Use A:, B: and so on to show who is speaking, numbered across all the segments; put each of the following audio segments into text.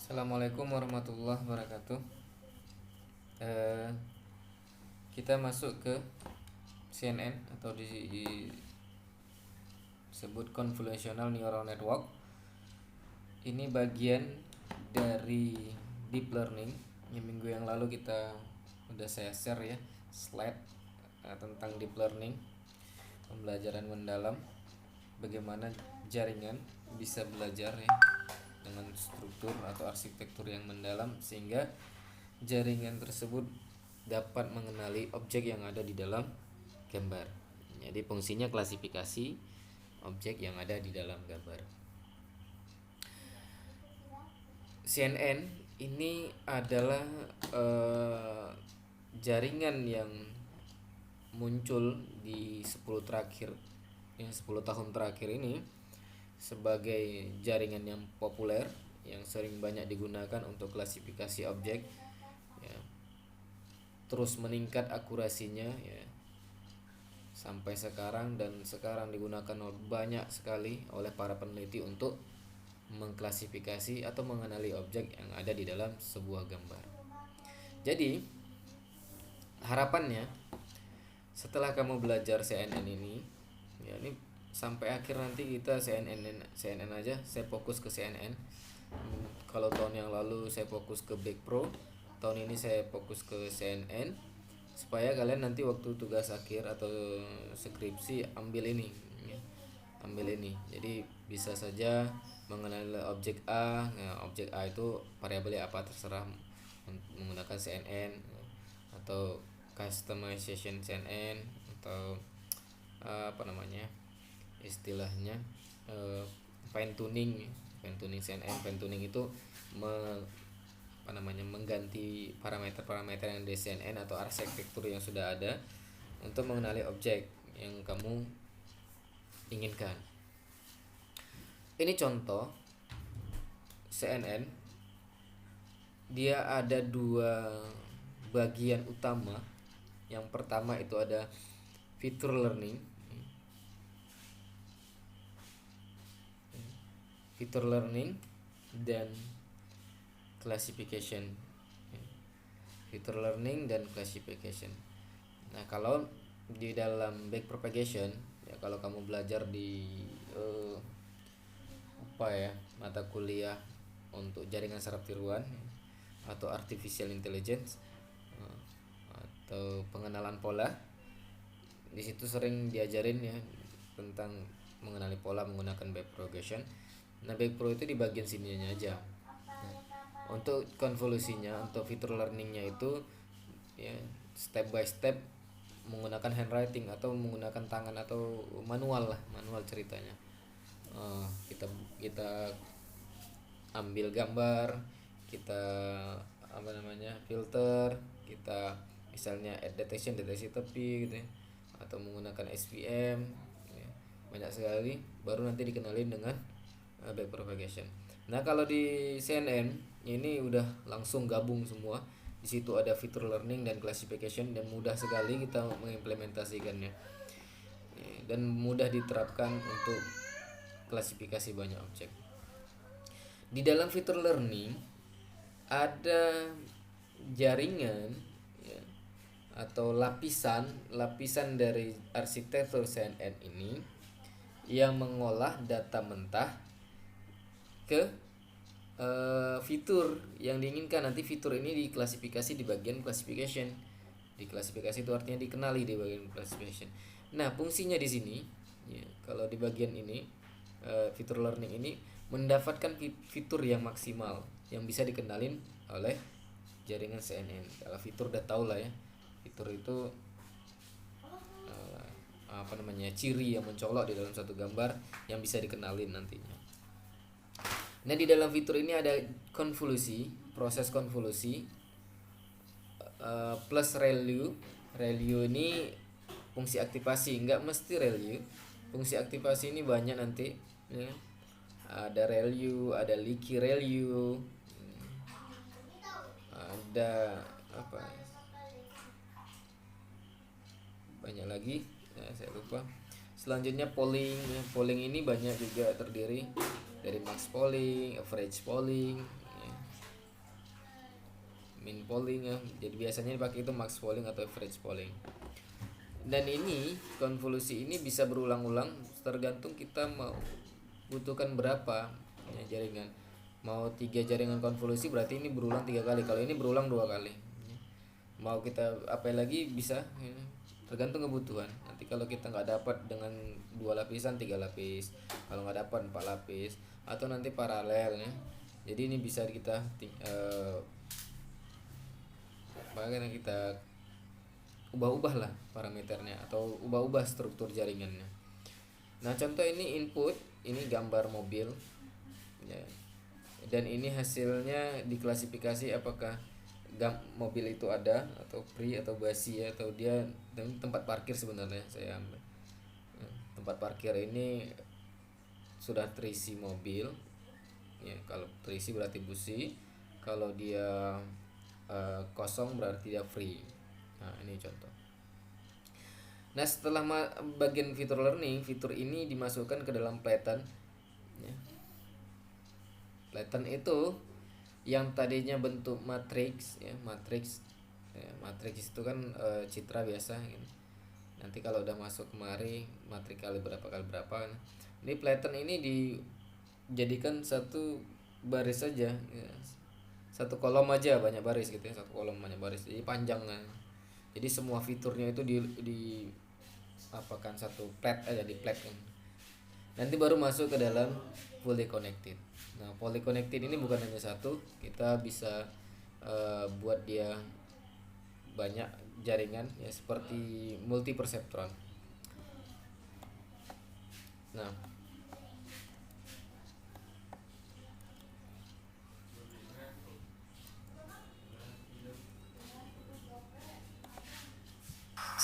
A: Assalamualaikum warahmatullahi wabarakatuh. Eh, kita masuk ke CNN atau disebut Convolutional Neural Network. Ini bagian dari deep learning. Minggu yang lalu saya share ya slide tentang deep learning, pembelajaran mendalam, bagaimana jaringan bisa belajar ya dengan struktur atau arsitektur yang mendalam sehingga jaringan tersebut dapat mengenali objek yang ada di dalam gambar. Jadi fungsinya klasifikasi objek yang ada di dalam gambar. CNN ini adalah jaringan yang muncul di 10 tahun terakhir ini sebagai jaringan yang populer yang sering banyak digunakan untuk klasifikasi objek ya, terus meningkat akurasinya ya sampai sekarang, dan sekarang digunakan banyak sekali oleh para peneliti untuk mengklasifikasi atau mengenali objek yang ada di dalam sebuah gambar. Jadi harapannya setelah kamu belajar CNN ini ya, ini sampai akhir nanti kita CNN aja, saya fokus ke CNN. Kalau tahun yang lalu saya fokus ke Back Pro, tahun ini saya fokus ke CNN, supaya kalian nanti waktu tugas akhir atau skripsi ambil ini ya, jadi bisa saja mengenali objek A. Nah, objek A itu variabelnya apa terserah menggunakan CNN, atau customization CNN, atau istilahnya fine tuning CNN. Fine tuning itu mengganti parameter-parameter yang di CNN atau arsitektur yang sudah ada untuk mengenali objek yang kamu inginkan. Ini contoh CNN. Dia ada dua bagian utama. Yang pertama itu ada feature learning dan classification. Feature learning dan classification. Nah, kalau di dalam backpropagation ya, kalau kamu belajar di mata kuliah untuk jaringan saraf tiruan atau artificial intelligence atau pengenalan pola, di situ sering diajarin ya tentang mengenali pola menggunakan backpropagation. Nah, backpro itu di bagian sininya aja. Untuk konvolusinya, untuk feature learningnya itu ya step by step menggunakan handwriting atau menggunakan tangan atau manual ceritanya. Kita ambil gambar, kita filter, kita misalnya add deteksi tepi gitu ya, atau menggunakan SVM ya, banyak sekali, baru nanti dikenalin dengan backpropagation. Nah, kalau di CNN ini udah langsung gabung semua. Di situ ada feature learning dan classification, dan mudah sekali kita mengimplementasikannya dan mudah diterapkan untuk klasifikasi banyak objek. Di dalam feature learning ada jaringan ya, atau lapisan dari arsitektur CNN ini yang mengolah data mentah ke fitur yang diinginkan. Nanti fitur ini diklasifikasi di bagian classification. Diklasifikasi itu artinya dikenali di bagian classification. Nah, fungsinya di sini ya, kalau di bagian ini fitur learning ini mendapatkan fitur yang maksimal yang bisa dikenalin oleh jaringan CNN. Kalau fitur udah tahu lah ya, fitur itu ciri yang mencolok di dalam satu gambar yang bisa dikenalin nantinya. Nah, di dalam fitur ini ada proses konvolusi plus ReLU. ReLU ini fungsi aktivasi, nggak mesti ReLU. Fungsi aktivasi ini banyak nanti ya. Ada ReLU, ada leaky ReLU, ada banyak lagi ya, saya lupa. Selanjutnya polling. Polling ini banyak juga, terdiri dari max polling, average polling ya. mean polling ya. Jadi biasanya dipakai itu max polling atau average polling. Dan ini konvolusi ini bisa berulang-ulang tergantung kita mau butuhkan berapa ya, jaringan. Mau 3 jaringan konvolusi berarti ini berulang 3 kali. Kalau ini berulang 2 kali. Mau kita apa lagi bisa ya, tergantung kebutuhan. Nanti kalau kita nggak dapat dengan 2 lapisan 3 lapis, kalau nggak dapat 4 lapis, atau nanti paralel ya. Jadi ini bisa kita bagaimana kita ubah-ubah lah parameternya atau ubah-ubah struktur jaringannya. Nah contoh ini input, ini gambar mobil ya. Dan ini hasilnya diklasifikasi apakah mobil itu ada atau free atau basi ya, atau dia tempat parkir sebenarnya saya ambil. Tempat parkir ini sudah terisi mobil ya, kalau terisi berarti busi, kalau dia kosong berarti dia free. Nah ini contoh. Nah setelah bagian fitur learning, fitur ini dimasukkan ke dalam Python ya. Python itu yang tadinya bentuk matriks ya, matriks itu kan citra biasa gitu. Nanti kalau udah masuk kemari matriks kali berapa kan. Ini Python ini dijadikan satu baris saja ya. Satu kolom aja banyak baris gitu ya, satu kolom banyak baris, jadi panjang kan. Jadi semua fiturnya itu di apakan satu plat aja, di plat kan. Nanti baru masuk ke dalam fully connected. Nah fully connected ini bukan hanya satu, kita bisa buat dia banyak jaringan ya, seperti multi perseptron. Nah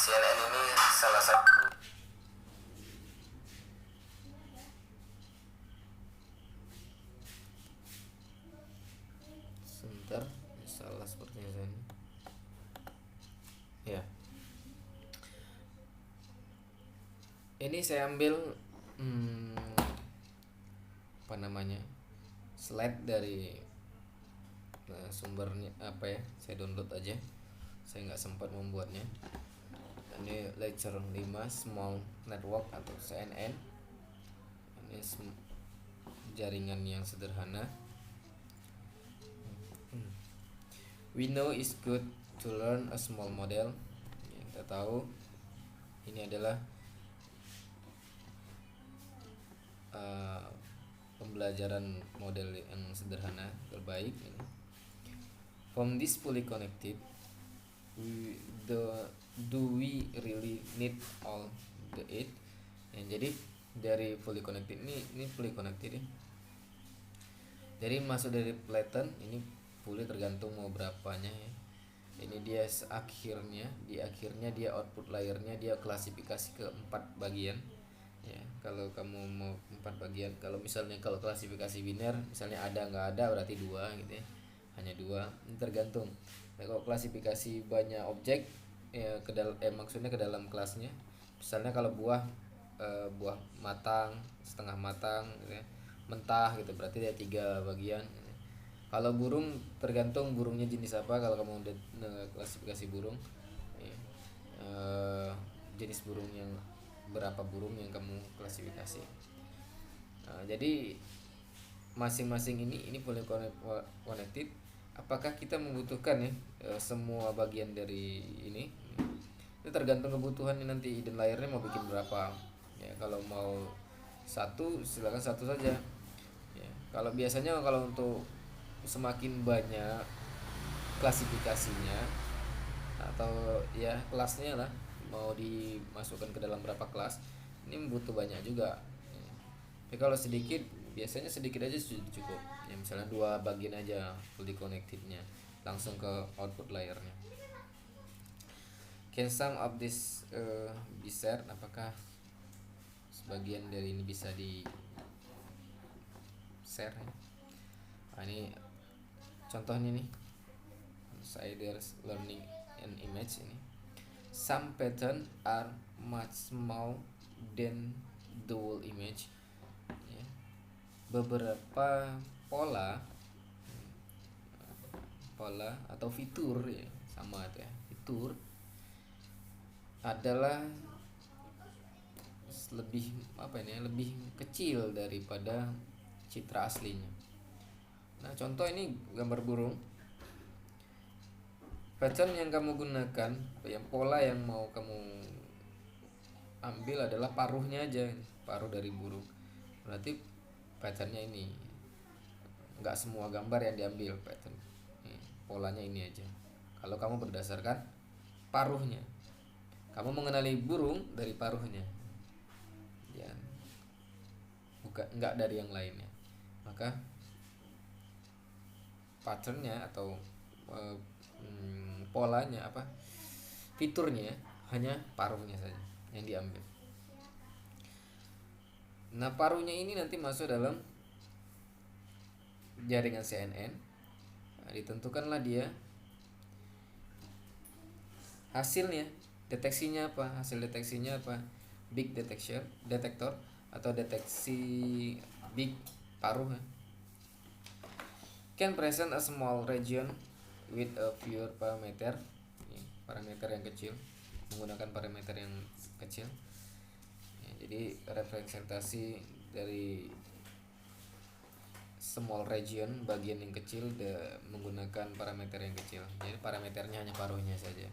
A: CNN ini salah satu. Sebentar, salah sepertinya saya ini. Ya. Ini saya ambil apa namanya? Slide dari sumbernya apa ya? Saya download aja. Saya nggak sempat membuatnya. Ini lecture 5 small network atau CNN. Ini jaringan yang sederhana. We know it's good to learn a small model. Kita tahu ini adalah pembelajaran model yang sederhana terbaik. From this fully connected, do we really need all the it? Jadi dari fully connected ini fully connected ya. Jadi masuk dari Python ini fully tergantung mau berapanya ya. Ini dia akhirnya dia output layernya dia klasifikasi ke 4 bagian ya. Kalau kamu mau 4 bagian, kalau misalnya kalau klasifikasi biner misalnya ada nggak ada berarti 2 gitu ya, hanya 2, ini tergantung. Nah kalau klasifikasi banyak objek ya maksudnya ke dalam kelasnya, misalnya kalau buah matang, setengah matang gitu ya, mentah gitu berarti dia 3 bagian. Kalau burung tergantung burungnya jenis apa. Kalau kamu udah klasifikasi burung ya, jenis burung yang berapa burung yang kamu klasifikasi. Jadi masing-masing ini fully connected. Apakah kita membutuhkan ya semua bagian dari ini? Itu tergantung kebutuhan nanti hidden layernya mau bikin berapa ya. Kalau mau satu silakan satu saja ya. Kalau biasanya kalau untuk semakin banyak klasifikasinya atau ya kelasnya lah, mau dimasukkan ke dalam berapa kelas, ini butuh banyak juga ya. Tapi kalau sedikit biasanya sedikit aja sudah cukup ya, misalnya 2 bagian aja fully connectednya langsung ke output layernya. Can some of this be shared? Apakah sebagian dari ini bisa di share ya? Nah, ini contohnya nih, Insiders Learning and Image ini. Some pattern are much more than the whole image ya. Beberapa pola pola atau fitur ya, sama itu ya. Fitur adalah lebih apa ini, lebih kecil daripada citra aslinya. Nah, contoh ini gambar burung. Pattern yang kamu gunakan, yang pola yang mau kamu ambil adalah paruhnya aja, paruh dari burung. Berarti patternnya ini, nggak semua gambar yang diambil pattern. Polanya ini aja. Kalau kamu berdasarkan paruhnya, kamu mengenali burung dari paruhnya, ya, bukan nggak dari yang lainnya. Maka patternnya atau polanya apa, fiturnya hanya paruhnya saja yang diambil. Nah, paruhnya ini nanti masuk dalam jaringan CNN. Nah, ditentukanlah dia hasilnya, deteksinya apa, hasil deteksinya apa, big detector atau deteksi big paruh, can present a small region with a fewer parameter, parameter yang kecil, menggunakan parameter yang kecil ya, jadi representasi dari small region, bagian yang kecil, menggunakan parameter yang kecil. Jadi parameternya hanya paruhnya saja.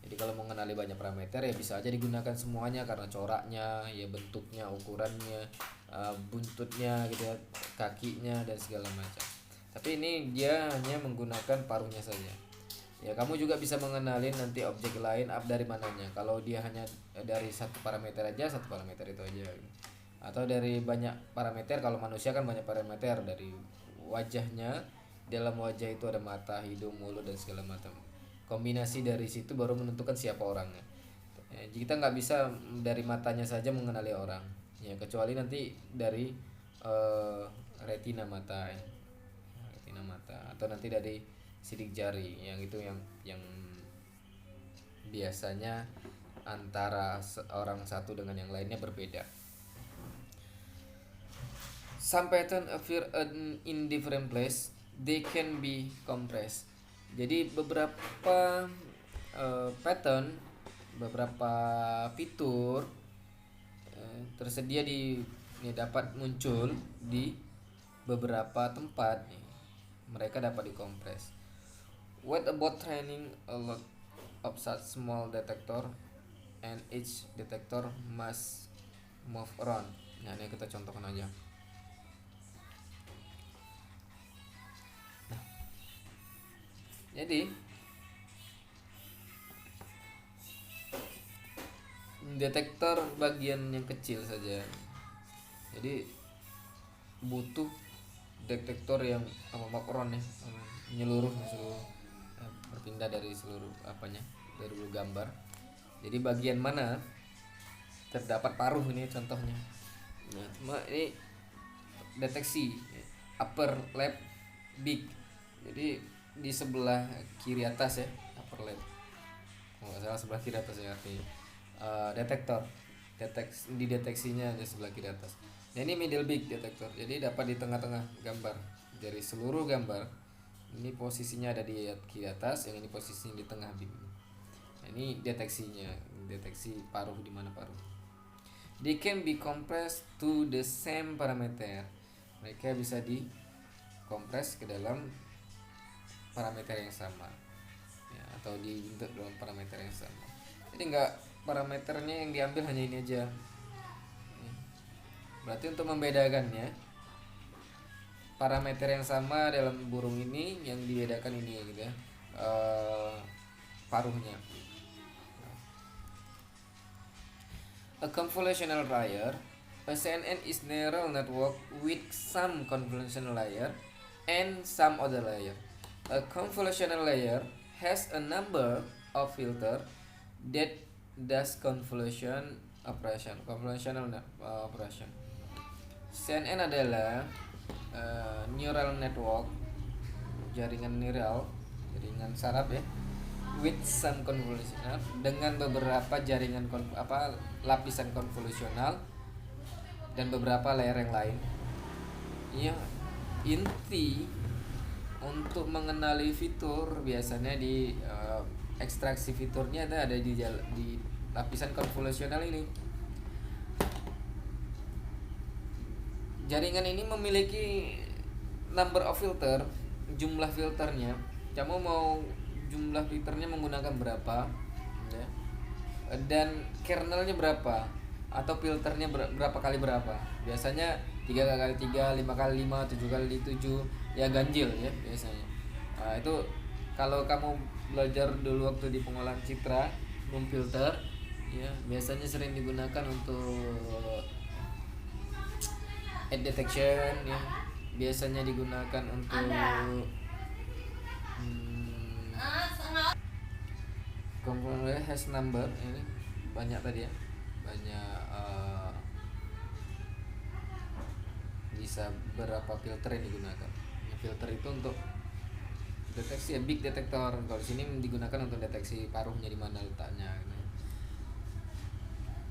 A: Jadi kalau mengenali banyak parameter ya bisa aja digunakan semuanya karena coraknya, ya bentuknya, ukurannya, buntutnya gitu ya, kakinya dan segala macam. Tapi ini dia hanya menggunakan paruhnya saja. Ya, kamu juga bisa mengenali nanti objek lain dari mananya. Kalau dia hanya dari satu parameter aja, satu parameter itu aja. Atau dari banyak parameter, kalau manusia kan banyak parameter, dari wajahnya, dalam wajah itu ada mata, hidung, mulut dan segala macam. Kombinasi dari situ baru menentukan siapa orangnya. Ya, kita nggak bisa dari matanya saja mengenali orang. Ya, kecuali nanti dari retina mata, retina mata, atau nanti dari sidik jari, yang itu yang biasanya antara orang satu dengan yang lainnya berbeda. Some pattern appear in different place, they can be compressed. Jadi beberapa pattern, beberapa fitur tersedia dapat muncul di beberapa tempat. Mereka dapat dikompres. What about training a lot of such small detector and each detector must move around? Nah, ini kita contohkan aja. Jadi detektor bagian yang kecil saja. Jadi butuh detektor yang makron ya, menyeluruh berpindah dari seluruh dari gambar. Jadi bagian mana terdapat paruh, ini contohnya. Nah, ini deteksi upper left big. Jadi di sebelah kiri atas ya, upper left, kalau nggak salah sebelah kiri atas ya, artinya detektor dideteksinya di sebelah kiri atas. Nah, ini middle big detektor, jadi dapat di tengah-tengah gambar, dari seluruh gambar ini posisinya ada di kiri atas, yang ini posisinya di tengah big. Nah, ini deteksinya, deteksi paruh, di mana paruh. They can be compressed to the same parameter, mereka bisa dikompres ke dalam parameter yang sama ya, atau dibentuk dalam parameter yang sama. Jadi enggak, parameternya yang diambil hanya ini aja. Berarti untuk membedakannya, parameter yang sama dalam burung ini, yang dibedakan ini gitu ya, paruhnya. A convolutional layer, a CNN is neural network with some convolutional layer and some other layer. A convolutional layer has a number of filter that does convolutional operation. CNN adalah neural network, jaringan saraf ya, with some convolutional, dengan beberapa jaringan lapisan konvolusional dan beberapa layer yang lain. Ya, inti Untuk mengenali fitur biasanya di ekstraksi fiturnya ada di lapisan konvolusional ini. Jaringan ini memiliki number of filter, jumlah filternya. Kamu mau jumlah filternya menggunakan berapa, ya? Dan kernelnya berapa, atau filternya berapa kali berapa. Biasanya 3 kali 3, 5 kali 5, 7 kali 7, ya ganjil ya biasanya. Nah, itu kalau kamu belajar dulu waktu di pengolahan citra, filter ya biasanya sering digunakan untuk ad detection ya, biasanya digunakan untuk component hash number. Ini banyak tadi ya, banyak bisa berapa filter yang digunakan. Filter itu untuk deteksi ya, big detector. Kalau sini digunakan untuk deteksi paruhnya di mana letaknya.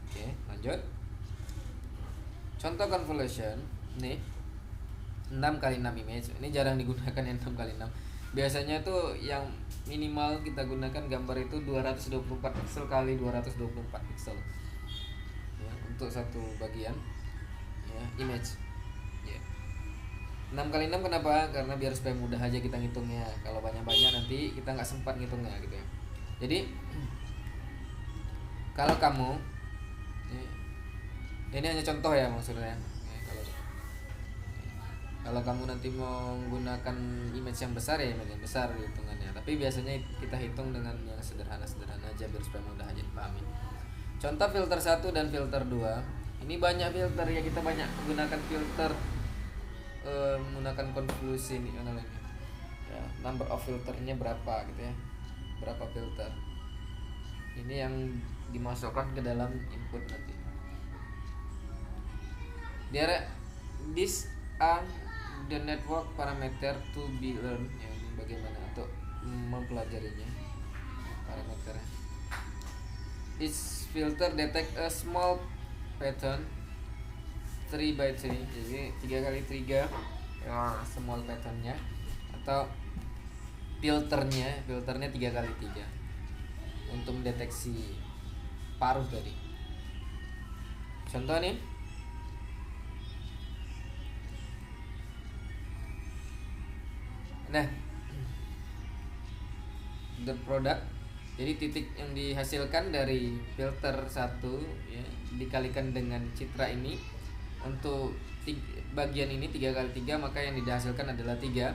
A: Oke, lanjut. Contoh convolution nih, 6 kali 6 image. Ini jarang digunakan yang 6 kali 6. Biasanya tuh yang minimal kita gunakan gambar itu 224 pixel kali 224 pixel ya, untuk satu bagian ya, image ya. 6 kali 6 kenapa? Karena biar supaya mudah aja kita ngitungnya. Kalau banyak-banyak nanti kita nggak sempat ngitungnya gitu ya. Jadi kalau kamu ini hanya contoh ya maksudnya ya, kalau kamu nanti mau menggunakan image yang besar ya image yang besar hitungannya, tapi biasanya kita hitung dengan yang sederhana-sederhana aja biar supaya mudah aja dipahami. Contoh filter 1 dan filter 2. Ini banyak filter ya, kita banyak menggunakan filter menggunakan konvolusi ini mana lagi ya, number of filternya berapa gitu ya, berapa filter ini yang dimasukkan ke dalam input nanti. These are the network parameter to be learned, ya, bagaimana untuk mempelajarinya parameternya. Each filter detect a small pattern 3 by 3, jadi 3 kali 3 ya, small patternnya, atau filternya 3 kali 3 untuk mendeteksi paruh tadi. Contoh nih, nah the product, jadi titik yang dihasilkan dari filter 1 ya, dikalikan dengan citra ini untuk bagian ini 3 kali 3, maka yang dihasilkan adalah 3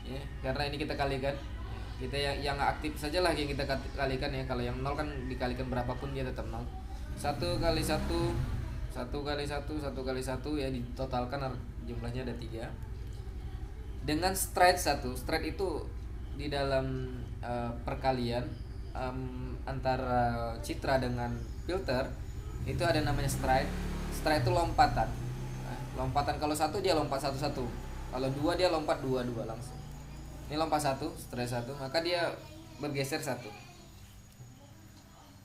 A: ya, karena ini kita kalikan, kita yang aktif saja lah yang kita kalikan ya. Kalau yang 0 kan dikalikan berapapun dia tetap 0. 1 kali 1, 1 kali 1, 1 kali 1 ya, ditotalkan jumlahnya ada 3. Dengan straight 1, straight itu di dalam perkalian antara citra dengan filter itu ada namanya straight. Straight itu lompatan. Lompatan kalau 1 dia lompat 1-1. Kalau 2 dia lompat 2-2 langsung. Ini lompat 1, straight 1, maka dia bergeser 1.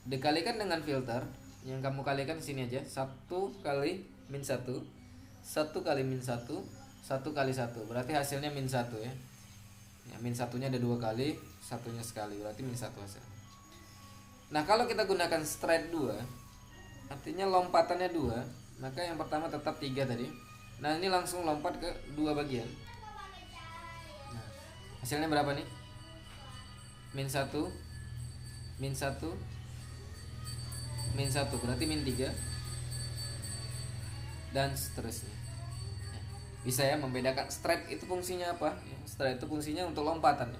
A: Dikalikan dengan filter, yang kamu kalikan di sini aja, 1 kali min 1, 1 kali min 1, 1 kali 1, berarti hasilnya min 1 ya. Ya, min 1-nya ada 2 kali, 1-nya sekali, berarti min 1 hasil. Nah, kalau kita gunakan straight 2, artinya lompatannya 2, maka yang pertama tetap 3 tadi. Nah, ini langsung lompat ke 2 bagian. Nah, hasilnya berapa nih? Min 1, min 1, min 1, berarti min 3, dan seterusnya. Bisa ya membedakan straight itu fungsinya apa ya, straight itu fungsinya untuk lompatan.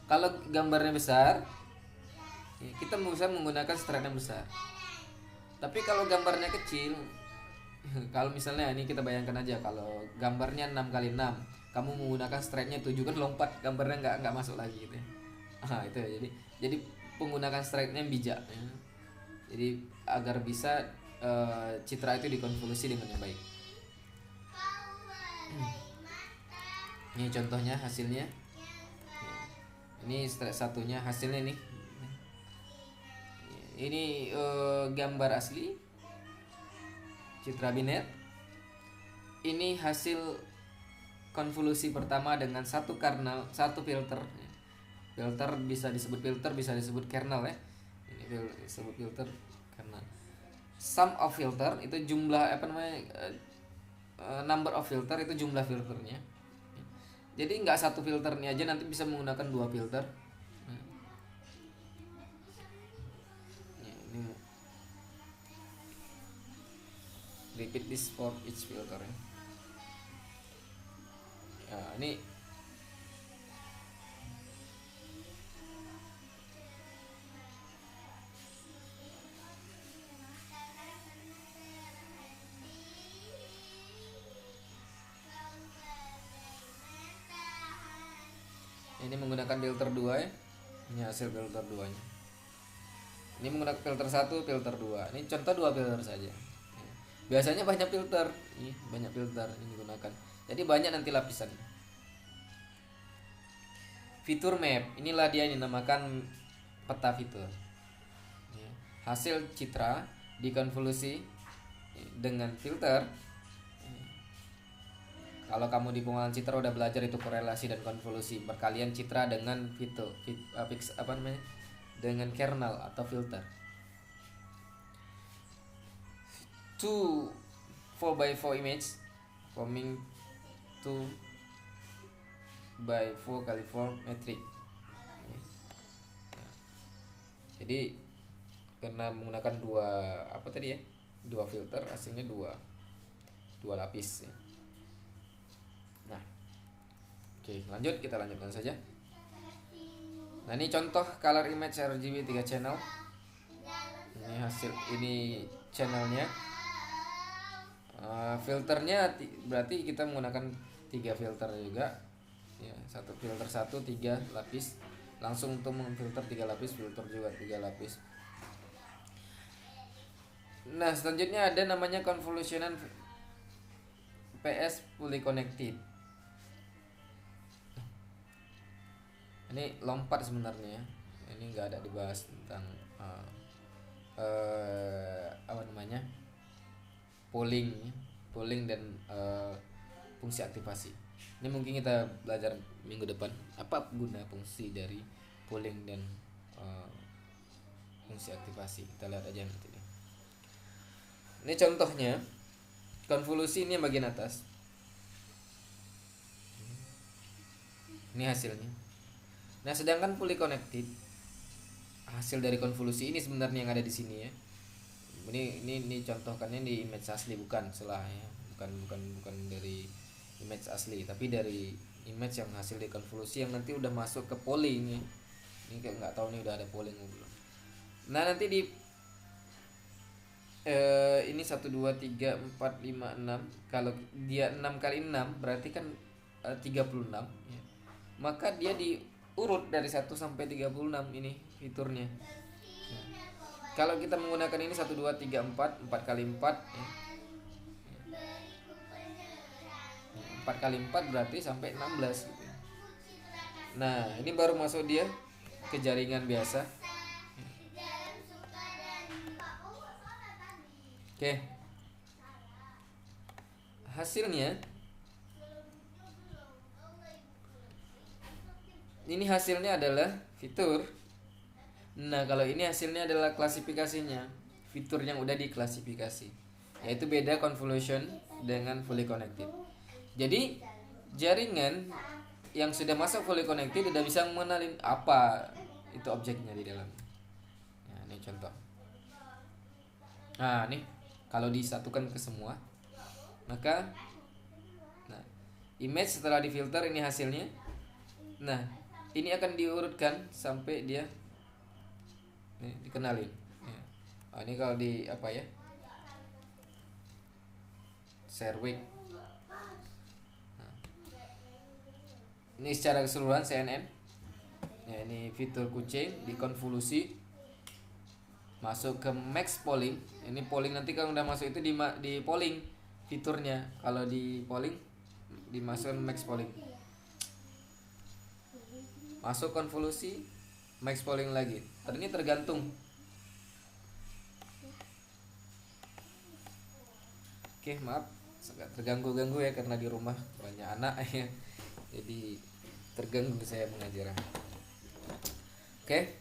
A: Kalau gambarnya besar ya, kita bisa menggunakan straight yang besar. Tapi kalau gambarnya kecil kalau misalnya ini kita bayangkan aja, kalau gambarnya 6 kali 6, kamu menggunakan straightnya 7 kan lompat, gambarnya nggak masuk lagi gitu ya. Itu ya, jadi penggunaan straightnya bijak ya. Jadi agar bisa citra itu dikonvolusi dengan yang baik. Ini contohnya hasilnya. Ini straight satunya hasilnya nih. Ini gambar asli citra biner. Ini hasil konvolusi pertama dengan satu kernel, satu filter. Filter bisa disebut filter, bisa disebut kernel ya. Ini disebut filter karena sum of filter itu jumlah number of filter itu jumlah filternya. Jadi nggak satu filternya aja, nanti bisa menggunakan dua filter. Ini repeat this for each filter ya. Ini menggunakan filter 2 ya. Ini hasil filter 2 nya. Ini menggunakan filter 1, filter 2. Ini contoh 2 filter saja. Biasanya banyak filter. Ini banyak filter ini digunakan. Jadi banyak nanti lapisan. Fitur map, inilah dia yang dinamakan peta fitur. Hasil citra dikonvolusi dengan filter. Kalau kamu di pengenalan citra udah belajar itu korelasi dan konvolusi, perkalian citra dengan dengan kernel atau filter. 2 4x4 image forming 2x4x4 matrix. Jadi karena menggunakan dua filter, hasilnya dua lapis ya. Nah, oke, kita lanjutkan saja. Nah, ini contoh color image RGB 3 channel. Ini hasil, ini channelnya. Filternya berarti kita menggunakan 3 filter juga ya, satu filter 3 lapis, langsung untuk memfilter 3 lapis, filter juga 3 lapis. Nah, selanjutnya ada namanya convolutional PS fully connected. Ini lompat sebenarnya, ini nggak ada dibahas tentang polling dan fungsi aktivasi. Ini mungkin kita belajar minggu depan apa guna fungsi dari polling dan fungsi aktivasi. Kita lihat aja nanti. Ini contohnya konvolusi, ini yang bagian atas. Ini hasilnya. Nah, sedangkan fully connected, hasil dari konvolusi ini sebenarnya yang ada di sini ya. Ini contohkannya di image asli, bukan dari image asli, tapi dari image yang hasil dari konvolusi yang nanti udah masuk ke polling ya. Ini kayak nggak tahu nih udah ada polling belum. Nah, nanti di ini 1 2 3 4 5 6. Kalau dia 6 kali 6 berarti kan 36 ya. Maka dia diurut dari 1 sampai 36 ini fiturnya. Kalau kita menggunakan ini 1 2 3 4 kali 4 ya. 4 kali 4 berarti sampai 16 gitu. Nah, ini baru masuk dia ke jaringan biasa. Oke. Hasilnya ini hasilnya adalah fitur. Nah, kalau ini hasilnya adalah klasifikasinya, fitur yang udah diklasifikasi. Yaitu beda convolution dengan fully connected. Jadi jaringan yang sudah masuk fully connected udah bisa mengenalin apa itu objeknya di dalam. Nah, ini contoh. Nah, nih kalau disatukan ke semua, maka image setelah difilter ini hasilnya. Nah, ini akan diurutkan sampai dia dikenalin ya. Ini kalau di Serwig. Ini secara keseluruhan CNN ya, ini fitur kucing dikonvolusi masuk ke max polling. Ini polling nanti kalau udah masuk itu di polling fiturnya. Kalau di polling dimasukkan max polling, masuk konvolusi, max polling lagi. Ini tergantung. Oke, maaf. Agak terganggu-ganggu ya karena di rumah banyak anak ya. Jadi terganggu saya mengajar. Oke.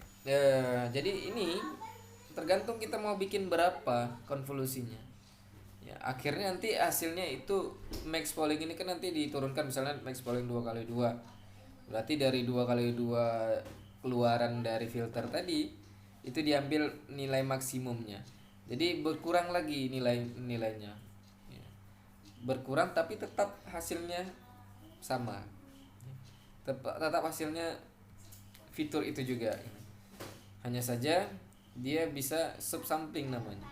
A: Jadi ini tergantung kita mau bikin berapa konvolusinya. Ya, akhirnya nanti hasilnya itu max polling ini kan nanti diturunkan, misalnya max polling 2 kali 2. Berarti dari 2 kali 2 keluaran dari filter tadi itu diambil nilai maksimumnya. Jadi berkurang lagi nilainya. Ya, berkurang tapi tetap hasilnya sama. Tetap hasilnya fitur itu juga. Hanya saja dia bisa subsampling namanya.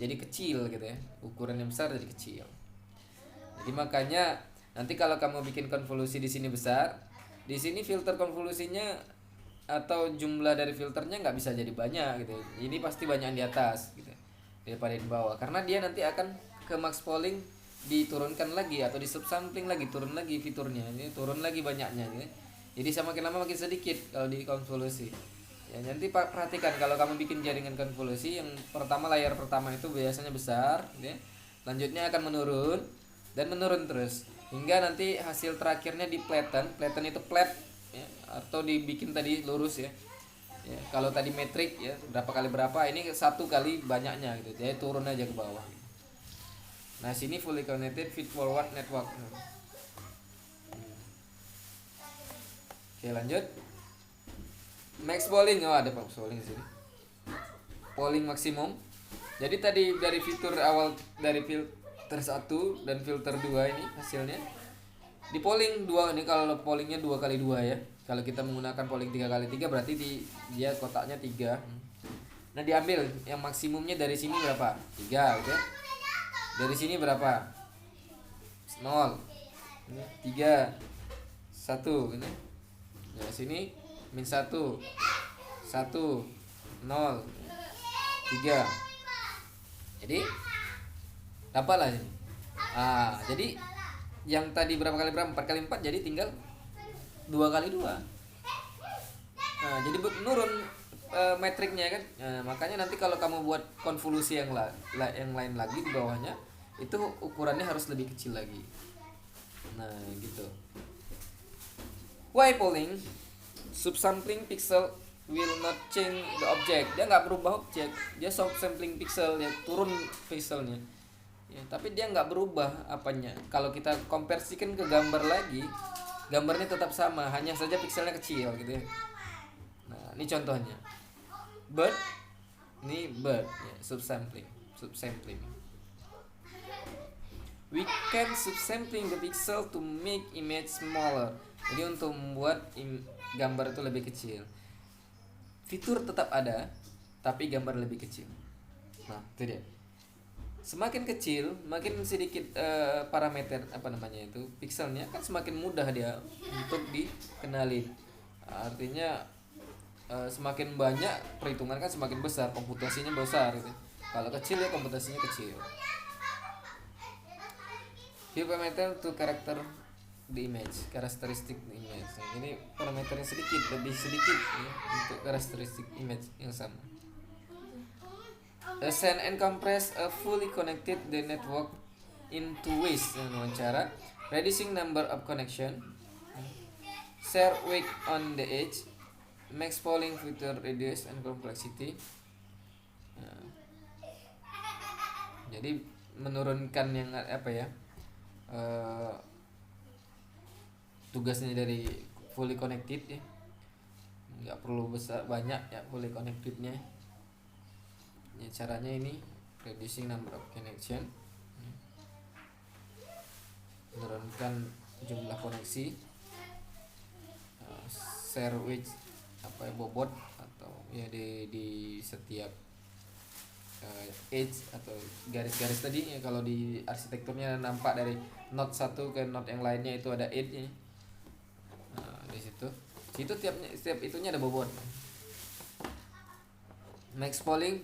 A: Jadi kecil gitu ya. Ukuran yang besar jadi kecil. Jadi makanya nanti kalau kamu bikin konvolusi di sini besar, di sini filter konvolusinya atau jumlah dari filternya nggak bisa jadi banyak gitu. Ini pasti banyak yang di atas gitu daripada di bawah. Karena dia nanti akan ke max polling diturunkan lagi atau di subsampling lagi, turun lagi fiturnya. Ini turun lagi banyaknya gitu. Jadi semakin lama makin sedikit kalau di konvolusi. Ya, nanti perhatikan kalau kamu bikin jaringan konvolusi, yang pertama layar pertama itu biasanya besar, ya. Selanjutnya akan menurun dan menurun terus hingga nanti hasil terakhirnya di flatten itu flat, ya, atau dibikin tadi lurus ya. Ya, kalau tadi metrik ya berapa kali berapa, ini 1 kali banyaknya gitu. Jadi turun aja ke bawah. Nah, sini fully connected feed forward network. Oke, lanjut. Max polling, oh ada max polling di sini. Polling maksimum. Jadi tadi dari fitur awal dari filter 1 dan filter 2 ini hasilnya di polling 2 ini, kalau pollingnya 2 kali 2 ya. Kalau kita menggunakan polling 3 kali 3 berarti dia kotaknya 3. Nah, diambil yang maksimumnya dari sini berapa? 3 gitu ya. Dari sini berapa? 0. 3 1 ini. Nah, sini min 1 1 0 3. Jadi dapatlah ini. Jadi yang tadi berapa kali berapa? 4 kali 4, jadi tinggal 2 kali 2. Nah, jadi menurun metriknya kan. Nah, makanya nanti kalau kamu buat konvolusi yang lain lagi di bawahnya, itu ukurannya harus lebih kecil lagi. Nah, gitu. Why polling? Subsampling pixel will not change the object. Dia nggak berubah objek, dia subsampling pixel, ya turun pixelnya ya, tapi dia nggak berubah apanya. Kalau kita konversikan ke gambar lagi, gambarnya tetap sama, hanya saja pixelnya kecil gitu ya. Nah, ini contohnya bird, ini bird ya, subsampling. We can subsampling the pixel to make image smaller. Jadi untuk membuat gambar itu lebih kecil. Fitur tetap ada, tapi gambar lebih kecil. Nah, itu dia. Semakin kecil, makin sedikit parameter itu pixelnya, kan semakin mudah dia untuk dikenalin. Artinya semakin banyak perhitungan kan semakin besar, komputasinya besar gitu. Kalau kecil ya komputasinya kecil. Few parameter to character the image, karakteristik the image. Nah, ini parameternya lebih sedikit ya, untuk karakteristik image yang sama. Send and compress a fully connected the network in two ways, dengan cara reducing number of connection, share weight on the edge, max polling filter radius and complexity. Nah, jadi menurunkan yang tugasnya dari fully connected ya, nggak perlu banyak ya fully connectednya ya. Caranya ini reducing number of connection, menurunkan jumlah koneksi, share width bobot atau ya di setiap edge atau garis-garis tadi ya. Kalau di arsitekturnya nampak dari node satu ke node yang lainnya itu ada edge-nya. Nah, di situ setiap itunya ada bobot. Max polling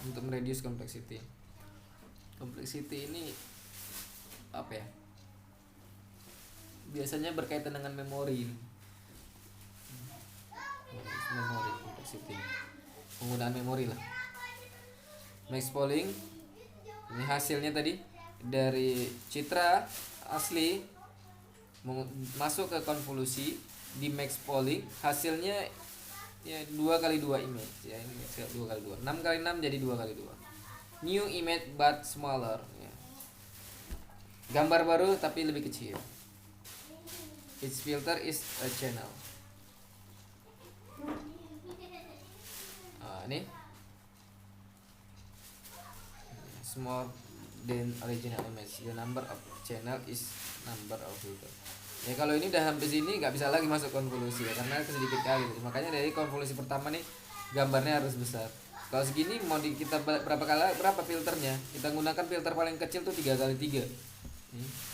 A: untuk mereduce complexity. Complexity ini apa ya? Biasanya berkaitan dengan memori. Memori complexity. Penggunaan memori lah. Max polling ini hasilnya tadi dari citra asli masuk ke konvolusi di max polling, hasilnya ya 2x2 image ya, ini 2x2, 6x6 jadi 2x2, new image but smaller ya. Gambar baru tapi lebih kecil. Its filter is a channel. Ini small than original image. The number of channel is number of filter. Ya kalau ini udah sampai sini nggak bisa lagi masuk konvolusi ya, karena sedikit kali gitu. Makanya dari konvolusi pertama nih gambarnya harus besar. Kalau segini mau kita berapa filternya? Kita gunakan filter paling kecil tuh 3x3.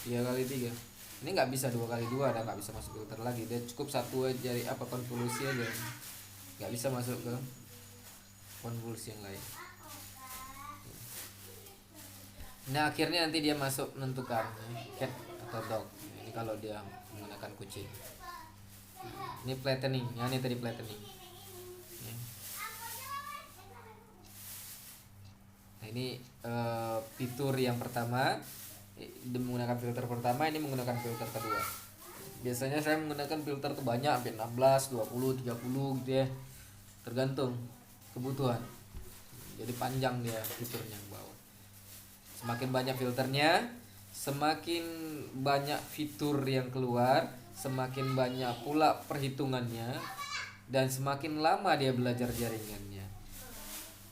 A: 3x3. Ini nggak bisa 2x2, dan nggak bisa masuk filter lagi. Dia cukup satu aja dari konvolusi aja. Nggak bisa masuk ke konvolusi yang lain. Nah akhirnya nanti dia masuk menentukan cat atau dog. Ini kalau dia menggunakan kucing. Ini flattening, ya ini tadi flattening. Nah ini fitur yang pertama, menggunakan filter pertama, ini menggunakan filter kedua. Biasanya saya menggunakan filter tuh banyak, sampai 16, 20, 30 gitu ya. Tergantung kebutuhan. Jadi panjang dia fiturnya ke bawah. Semakin banyak filternya, semakin banyak fitur yang keluar, semakin banyak pula perhitungannya, dan semakin lama dia belajar jaringannya.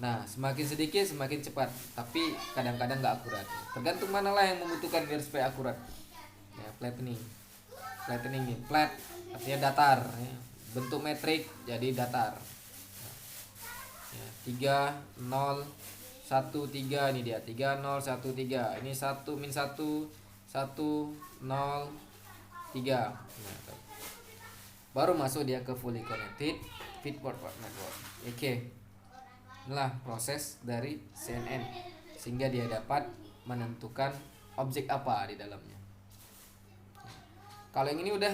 A: Nah, semakin sedikit semakin cepat, tapi kadang-kadang nggak akurat. Tergantung manalah yang membutuhkan biar supaya akurat. Ya, flattening nih, flat artinya datar. Ya. Bentuk metrik jadi datar. Ya, 3, 0, 1, 3 ini dia 3, 0, 1, 3. Ini 1, min 1, 1, 0, 3. Nah, baru masuk dia ke fully connected feedboard network. Oke. Inilah proses dari CNN sehingga dia dapat menentukan objek apa di dalamnya. Kalau yang ini udah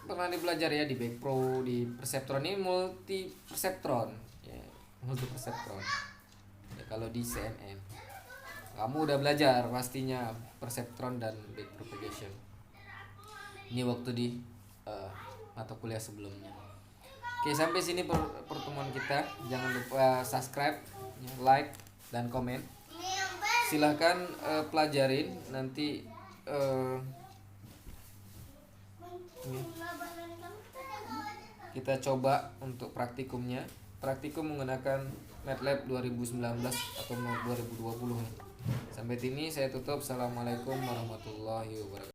A: pernah dipelajari ya di Back Pro, di Perceptron, ini multi perceptron ya, multi perceptron. Kalau di CNN kamu udah belajar pastinya perceptron dan backpropagation. Ini waktu di mata kuliah sebelumnya. Oke, sampai sini pertemuan kita. Jangan lupa subscribe, like, dan komen. Silahkan pelajarin nanti. Kita coba untuk praktikumnya. Praktikum menggunakan MATLAB 2019 atau 2020. Sampai sini saya tutup. Assalamualaikum warahmatullahi wabarakatuh.